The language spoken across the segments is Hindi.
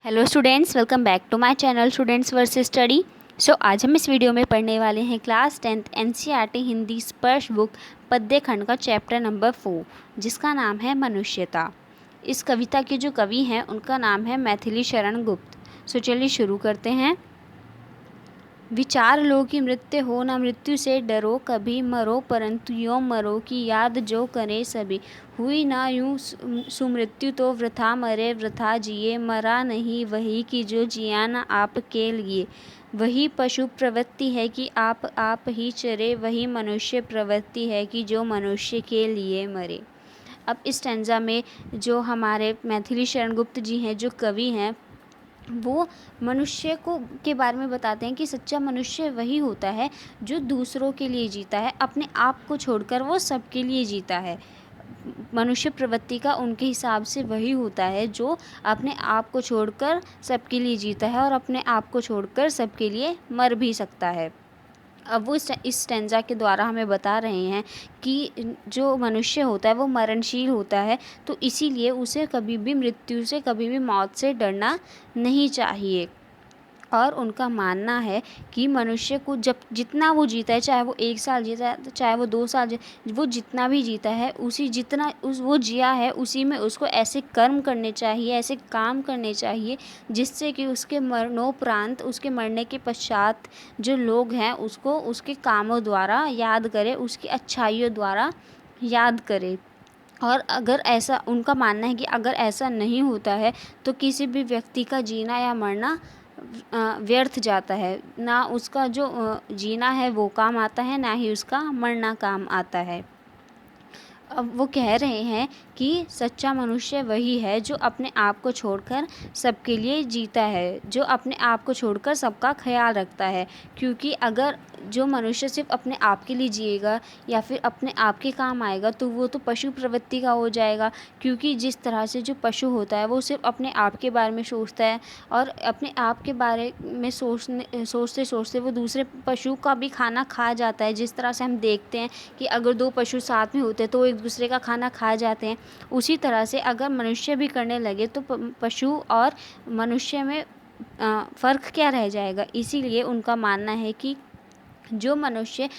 Hello students, welcome back to my channel students versus study. आज हम इस वीडियो में पढ़ने वाले हैं क्लास 10th एनसीईआरटी हिंदी स्पर्श बुक पद्य खंड का चैप्टर नंबर 4, जिसका नाम है मनुष्यता। इस कविता के जो कवि हैं उनका नाम है मैथिली शरण गुप्त। चलिए शुरू करते हैं। विचार लो कि मृत्यु हो न मृत्यु से डरो, कभी मरो परंतु यो मरो कि याद जो करे सभी। हुई ना यूं सुमृत्यु तो वृथा मरे वृथा जिए, मरा नहीं वही कि जो जिया न आपके लिए। वही पशु प्रवृत्ति है कि आप ही चरे, वही मनुष्य प्रवृत्ति है कि जो मनुष्य के लिए मरे। अब इस स्टैंजा में जो हमारे मैथिली शरण गुप्त जी हैं, जो कवि हैं, वो मनुष्य को के बारे में बताते हैं कि सच्चा मनुष्य वही होता है जो दूसरों के लिए जीता है, अपने आप को छोड़कर वो सबके लिए जीता है। मनुष्य प्रवृत्ति का उनके हिसाब से वही होता है जो अपने आप को छोड़कर सबके लिए जीता है और अपने आप को छोड़कर सबके लिए मर भी सकता है। अब वो इस स्टैंजा के द्वारा हमें बता रहे हैं कि जो मनुष्य होता है वो मरणशील होता है, तो इसीलिए उसे कभी भी मृत्यु से, कभी भी मौत से डरना नहीं चाहिए। और उनका मानना है कि मनुष्य को जब जितना वो जीता है, चाहे वो 1 साल जीता है, चाहे वो 2 साल वो जितना भी जीता है, उसी जितना वो जिया है उसी में उसको ऐसे कर्म करने चाहिए, ऐसे काम करने चाहिए जिससे कि उसके मरणोपरांत, उसके मरने के पश्चात जो लोग हैं उसको उसके कामों द्वारा याद करे, उसकी अच्छाइयों द्वारा याद करे। और अगर ऐसा, उनका मानना है कि अगर ऐसा नहीं होता है तो किसी भी व्यक्ति का जीना या मरना व्यर्थ जाता है। ना उसका जो जीना है वो काम आता है, ना ही उसका मरना काम आता है। अब वो कह रहे हैं कि सच्चा मनुष्य वही है जो अपने आप को छोड़कर सबके लिए जीता है, जो अपने आप को छोड़कर सबका ख्याल रखता है। क्योंकि अगर जो मनुष्य सिर्फ अपने आप के लिए जिएगा या फिर अपने आप के काम आएगा तो वो तो पशु प्रवृत्ति का हो जाएगा। क्योंकि जिस तरह से जो पशु होता है वो सिर्फ अपने आप के बारे में सोचता है और अपने आप के बारे में सोचते सोचते वो दूसरे पशु का भी खाना खा जाता है। जिस तरह से हम देखते हैं कि अगर 2 पशु साथ में होते हैं तो एक दूसरे का खाना खा जाते हैं, उसी तरह से अगर मनुष्य भी करने लगे तो पशु और मनुष्य में फ़र्क क्या रह जाएगा। इसीलिए उनका मानना है कि जो मनुष्य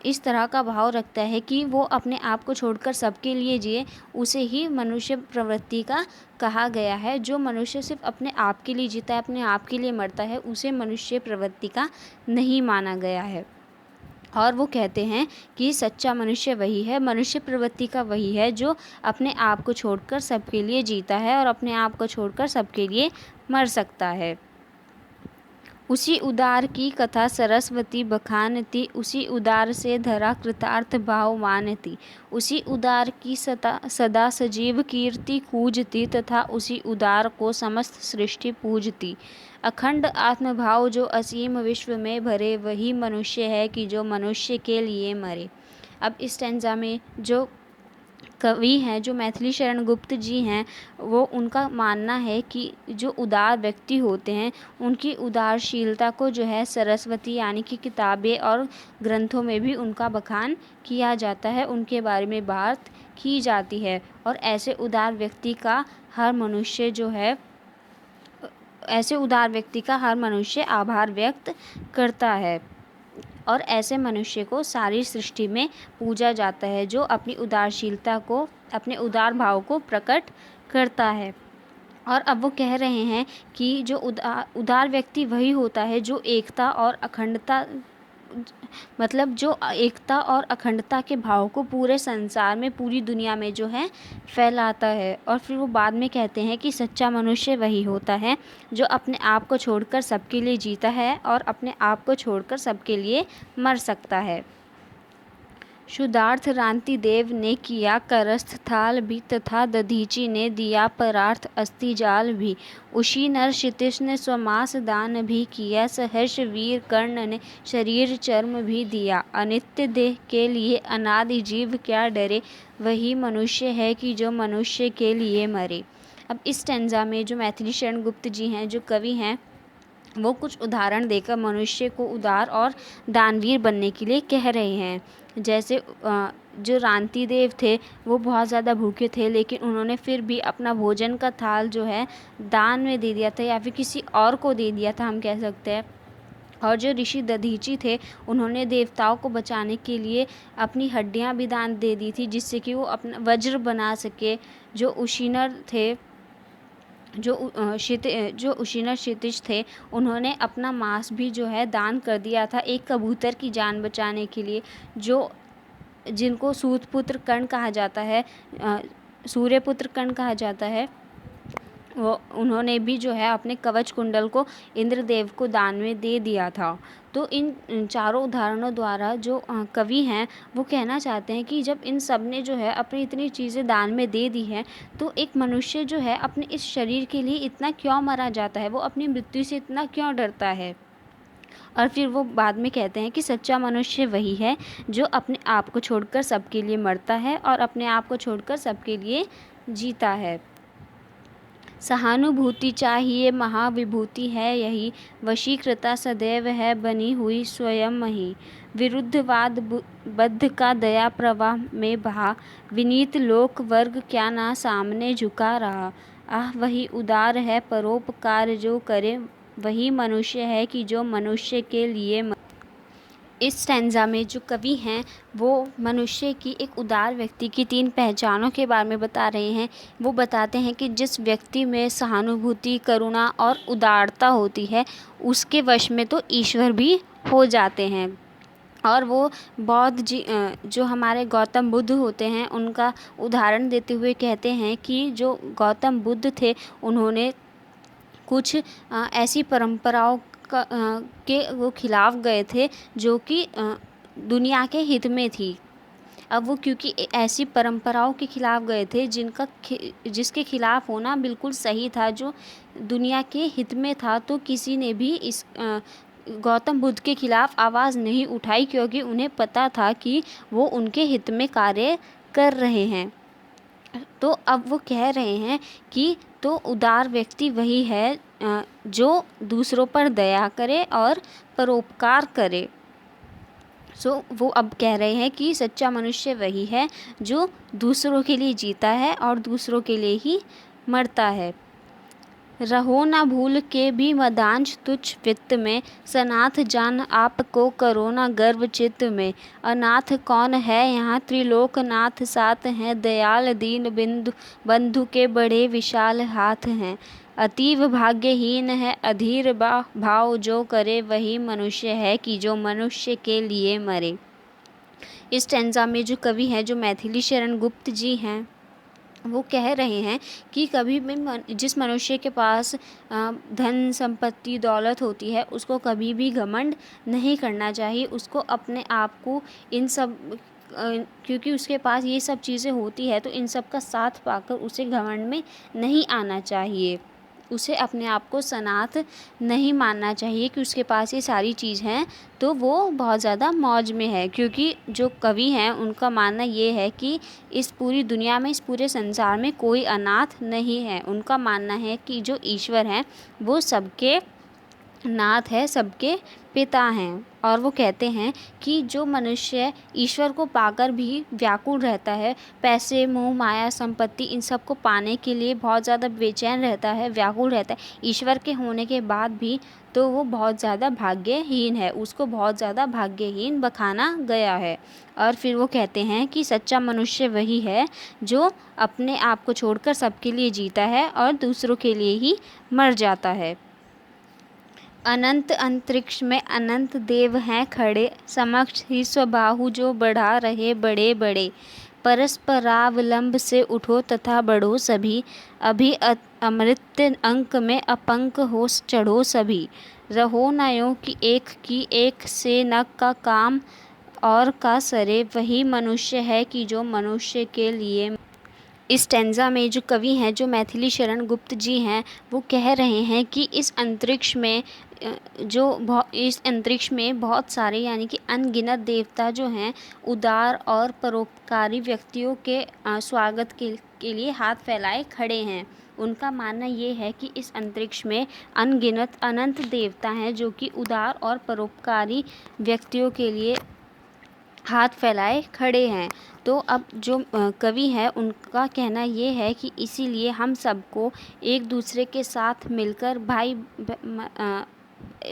इस तरह का भाव रखता है कि वो अपने आप को छोड़कर सबके लिए जिए, उसे ही मनुष्य प्रवृत्ति का कहा गया है। जो मनुष्य सिर्फ अपने आप के लिए जीता है, अपने आप के लिए मरता है, उसे मनुष्य प्रवृत्ति का नहीं माना गया है। और वो कहते हैं कि सच्चा मनुष्य वही है, मनुष्य प्रवृत्ति का वही है जो अपने आप को छोड़कर सबके लिए जीता है और अपने आप को छोड़कर सबके लिए मर सकता है। उसी उदार की कथा सरस्वती बखानती, उसी उदार से धरा कृतार्थ भाव मानती। उसी उदार की सदा सजीव कीर्ति कूजती, तथा उसी उदार को समस्त सृष्टि पूजती। अखंड आत्मभाव जो असीम विश्व में भरे, वही मनुष्य है कि जो मनुष्य के लिए मरे। अब इस स्टैंजा में जो कवि हैं, जो मैथिली शरण गुप्त जी हैं, वो उनका मानना है कि जो उदार व्यक्ति होते हैं उनकी उदारशीलता को जो है सरस्वती यानी कि किताबें और ग्रंथों में भी उनका बखान किया जाता है, उनके बारे में बात की जाती है। और ऐसे उदार व्यक्ति का हर मनुष्य जो है, ऐसे उदार व्यक्ति का हर मनुष्य आभार व्यक्त करता है और ऐसे मनुष्य को सारी सृष्टि में पूजा जाता है जो अपनी उदारशीलता को, अपने उदार भाव को प्रकट करता है। और अब वो कह रहे हैं कि जो उदार व्यक्ति वही होता है जो एकता और अखंडता, मतलब जो एकता और अखंडता के भाव को पूरे संसार में, पूरी दुनिया में जो है फैलाता है। और फिर वो बाद में कहते हैं कि सच्चा मनुष्य वही होता है जो अपने आप को छोड़कर सबके लिए जीता है और अपने आप को छोड़कर सबके लिए मर सकता है। शुद्धार्थ रांति देव ने किया करस्थ थाल भी, तथा दधीची ने दिया परार्थ अस्थि जाल भी। उसी नर क्षितिज ने स्वमास दान भी किया, सहर्ष वीर कर्ण ने शरीर चर्म भी दिया। अनित्य देह के लिए अनादि जीव क्या डरे, वही मनुष्य है कि जो मनुष्य के लिए मरे। अब इस स्टैंजा में जो मैथिली शरण गुप्त जी हैं, जो कवि हैं, वो कुछ उदाहरण देकर मनुष्य को उदार और दानवीर बनने के लिए कह रहे हैं। जैसे जो रांति देव थे वो बहुत ज़्यादा भूखे थे, लेकिन उन्होंने फिर भी अपना भोजन का थाल जो है दान में दे दिया था, या फिर किसी और को दे दिया था हम कह सकते हैं। और जो ऋषि दधीची थे उन्होंने देवताओं को बचाने के लिए अपनी हड्डियां भी दान दे दी थी, जिससे कि वो अपना वज्र बना सके। जो उशीनर थे, जो उशीनर क्षितिज थे, उन्होंने अपना मांस भी जो है दान कर दिया था एक कबूतर की जान बचाने के लिए, जो जिनको सूतपुत्र कर्ण कहा जाता है, सूर्यपुत्र कर्ण कहा जाता है। वो उन्होंने भी जो है अपने कवच कुंडल को इंद्रदेव को दान में दे दिया था। तो इन चारों उदाहरणों द्वारा जो कवि हैं वो कहना चाहते हैं कि जब इन सब ने जो है अपनी इतनी चीज़ें दान में दे दी हैं, तो एक मनुष्य जो है अपने इस शरीर के लिए इतना क्यों मरा जाता है, वो अपनी मृत्यु से इतना क्यों डरता है। और फिर वो बाद में कहते हैं कि सच्चा मनुष्य वही है जो अपने आप को छोड़कर सबके लिए मरता है और अपने आप को छोड़कर सबके लिए जीता है। सहानुभूति चाहिए महाविभूति है यही, वशीकृता सदैव है बनी हुई स्वयं ही। विरुद्धवाद बद्ध का दया प्रवाह में बहा, विनीत लोक वर्ग क्या ना सामने झुका रहा। आह वही उदार है परोपकार जो करे, वही मनुष्य है कि जो मनुष्य के लिए। इस स्टैंजा में जो कवि हैं वो मनुष्य की एक उदार व्यक्ति की 3 पहचानों के बारे में बता रहे हैं। वो बताते हैं कि जिस व्यक्ति में सहानुभूति, करुणा और उदारता होती है उसके वश में तो ईश्वर भी हो जाते हैं। और वो जो हमारे गौतम बुद्ध होते हैं उनका उदाहरण देते हुए कहते हैं कि जो गौतम बुद्ध थे उन्होंने कुछ ऐसी परंपराओं के वो खिलाफ गए थे जो कि दुनिया के हित में थी। अब वो क्योंकि ऐसी परंपराओं के खिलाफ गए थे जिसके खिलाफ होना बिल्कुल सही था, जो दुनिया के हित में था, तो किसी ने भी इस गौतम बुद्ध के खिलाफ आवाज़ नहीं उठाई, क्योंकि उन्हें पता था कि वो उनके हित में कार्य कर रहे हैं। तो अब वो कह रहे हैं कि तो उदार व्यक्ति वही है जो दूसरों पर दया करे और परोपकार करे। वो अब कह रहे हैं कि सच्चा मनुष्य वही है जो दूसरों के लिए जीता है और दूसरों के लिए ही मरता है। रहो ना भूल के भी मदांश तुच्छ वित्त में, सनाथ जान आपको करो ना गर्व चित्त में। अनाथ कौन है यहाँ त्रिलोकनाथ साथ हैं, दयाल दीन बंधु के बड़े विशाल हाथ हैं। अतीव भाग्यहीन है अधीर भाव जो करे, वही मनुष्य है कि जो मनुष्य के लिए मरे। इस स्टैंजा में जो कवि हैं जो मैथिली शरण गुप्त जी हैं वो कह रहे हैं कि कभी भी जिस मनुष्य के पास धन संपत्ति दौलत होती है उसको कभी भी घमंड नहीं करना चाहिए। उसको अपने आप को इन सब क्योंकि उसके पास ये सब चीज़ें होती है तो इन सब का साथ पाकर उसे घमंड में नहीं आना चाहिए। उसे अपने आप को सनाथ नहीं मानना चाहिए कि उसके पास ये सारी चीज़ हैं तो वो बहुत ज़्यादा मौज में है, क्योंकि जो कवि हैं उनका मानना ये है कि इस पूरी दुनिया में, इस पूरे संसार में कोई अनाथ नहीं है। उनका मानना है कि जो ईश्वर हैं वो सबके नाथ है, सबके पिता हैं। और वो कहते हैं कि जो मनुष्य ईश्वर को पाकर भी व्याकुल रहता है, पैसे, मोह, माया, संपत्ति इन सब को पाने के लिए बहुत ज़्यादा बेचैन रहता है, व्याकुल रहता है ईश्वर के होने के बाद भी, तो वो बहुत ज़्यादा भाग्यहीन है, उसको बहुत ज़्यादा भाग्यहीन बखाना गया है। और फिर वो कहते हैं कि सच्चा मनुष्य वही है जो अपने आप को छोड़कर सबके लिए जीता है और दूसरों के लिए ही मर जाता है। अनंत अंतरिक्ष में अनंत देव हैं खड़े, समक्ष ही स्वबाहु जो बढ़ा रहे बड़े बड़े। परस्परावलंब से उठो तथा बढ़ो सभी, अभी अमृत अंक में अपंक हो चढ़ो सभी। रहो न यों कि एक से न का काम और का सरे, वही मनुष्य है कि जो मनुष्य के लिए। इस स्टैंजा में जो कवि हैं जो मैथिली शरण गुप्त जी हैं वो कह रहे हैं कि इस अंतरिक्ष में बहुत सारे यानी कि अनगिनत देवता जो हैं उदार और परोपकारी व्यक्तियों के स्वागत के लिए हाथ फैलाए खड़े हैं। उनका मानना ये है कि इस अंतरिक्ष में अनगिनत अनंत देवता हैं जो कि उदार और परोपकारी व्यक्तियों के लिए हाथ फैलाए खड़े हैं। तो अब जो कवि है उनका कहना ये है कि इसीलिए हम सबको एक दूसरे के साथ मिलकर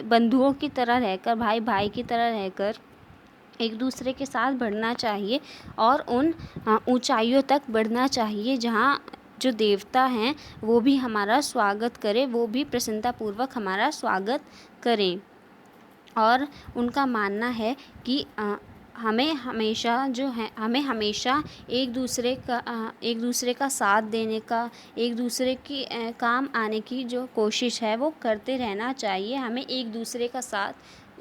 बंधुओं की तरह रहकर, भाई भाई की तरह रहकर एक दूसरे के साथ बढ़ना चाहिए और उन ऊंचाइयों तक बढ़ना चाहिए जहाँ जो देवता हैं वो भी हमारा स्वागत करें, वो भी प्रसन्नतापूर्वक हमारा स्वागत करें। और उनका मानना है कि हमें हमेशा एक दूसरे का साथ देने का, एक दूसरे की काम आने की जो कोशिश है वो करते रहना चाहिए। हमें एक दूसरे का साथ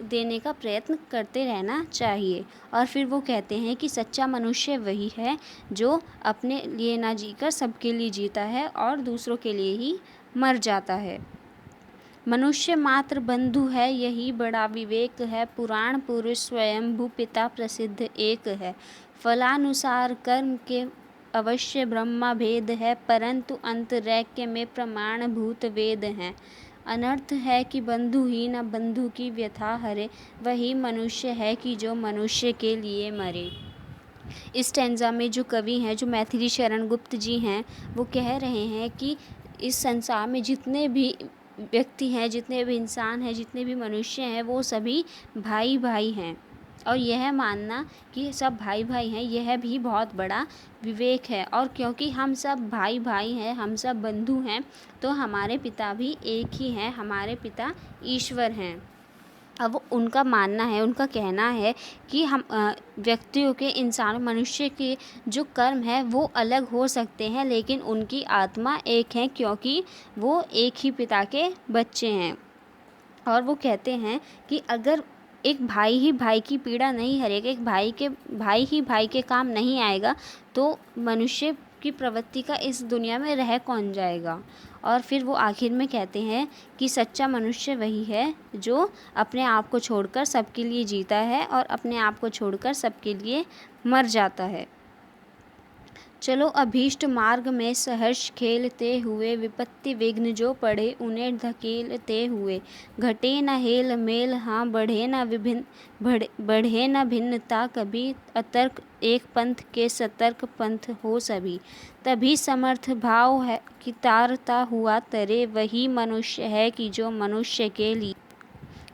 देने का प्रयत्न करते रहना चाहिए। और फिर वो कहते हैं कि सच्चा मनुष्य वही है जो अपने लिए ना जीकर सबके लिए जीता है और दूसरों के लिए ही मर जाता है। मनुष्य मात्र बंधु है, यही बड़ा विवेक है। पुराण पुरुष स्वयंभू पिता प्रसिद्ध एक है। फलानुसार कर्म के अवश्य ब्रह्मा भेद है, परंतु अंतरैक्य में प्रमाणभूत वेद हैं। अनर्थ है कि बंधु ही न बंधु की व्यथा हरे, वही मनुष्य है कि जो मनुष्य के लिए मरे। इस स्टैंजा में जो कवि हैं, जो मैथिली शरण गुप्त जी हैं, वो कह रहे हैं कि इस संसार में जितने भी व्यक्ति हैं, जितने भी इंसान हैं, जितने भी मनुष्य हैं, वो सभी भाई भाई हैं। और यह मानना कि सब भाई भाई हैं, यह भी बहुत बड़ा विवेक है। और क्योंकि हम सब भाई भाई हैं, हम सब बंधु हैं, तो हमारे पिता भी एक ही हैं, हमारे पिता ईश्वर हैं। अब उनका मानना है, उनका कहना है कि हम व्यक्तियों के, इंसान मनुष्य के जो कर्म है वो अलग हो सकते हैं, लेकिन उनकी आत्मा एक है, क्योंकि वो एक ही पिता के बच्चे हैं। और वो कहते हैं कि अगर एक भाई ही भाई की पीड़ा नहीं हरेगा, एक भाई ही भाई के काम नहीं आएगा, तो मनुष्य की प्रवृत्ति का इस दुनिया में रह कौन जाएगा। और फिर वो आखिर में कहते हैं कि सच्चा मनुष्य वही है जो अपने आप को छोड़कर सबके लिए जीता है और अपने आप को छोड़कर सबके लिए मर जाता है। चलो अभीष्ट मार्ग में सहर्ष खेलते हुए, विपत्ति विघ्न जो पड़े उन्हें धकेलते हुए। घटे न हेल मेल, हाँ बढ़े न भिन्नता कभी, अतर्क एक पंथ के सतर्क पंथ हो सभी। तभी समर्थ भाव है कि तारता हुआ तरे, वही मनुष्य है कि जो मनुष्य के लिए।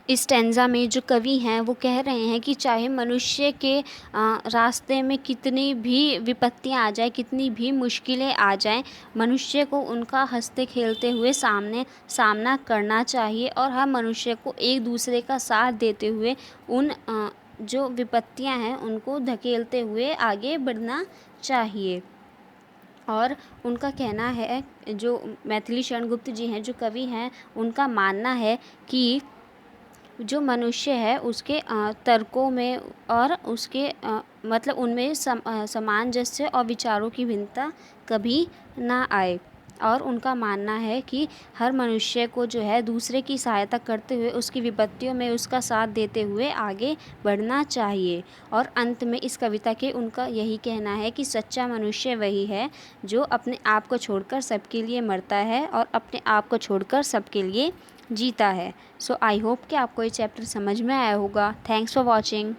इस स्टैंजा में जो कवि हैं वो कह रहे हैं कि चाहे मनुष्य के रास्ते में कितनी भी विपत्तियां आ जाए, कितनी भी मुश्किलें आ जाएं, मनुष्य को उनका हंसते खेलते हुए सामना करना चाहिए और हर मनुष्य को एक दूसरे का साथ देते हुए उन जो विपत्तियां हैं उनको धकेलते हुए आगे बढ़ना चाहिए। और उनका कहना है, जो मैथिली शरण गुप्त जी हैं, जो कवि हैं, उनका मानना है कि जो मनुष्य है उसके तर्कों में और उसके मतलब उनमें सामंजस्य और विचारों की भिन्नता कभी ना आए। और उनका मानना है कि हर मनुष्य को जो है दूसरे की सहायता करते हुए, उसकी विपत्तियों में उसका साथ देते हुए आगे बढ़ना चाहिए। और अंत में इस कविता के उनका यही कहना है कि सच्चा मनुष्य वही है जो अपने आप को छोड़कर सबके लिए मरता है और अपने आप को छोड़कर सबके लिए जीता है। सो आई होप कि आपको ये चैप्टर समझ में आया होगा। Thanks for watching.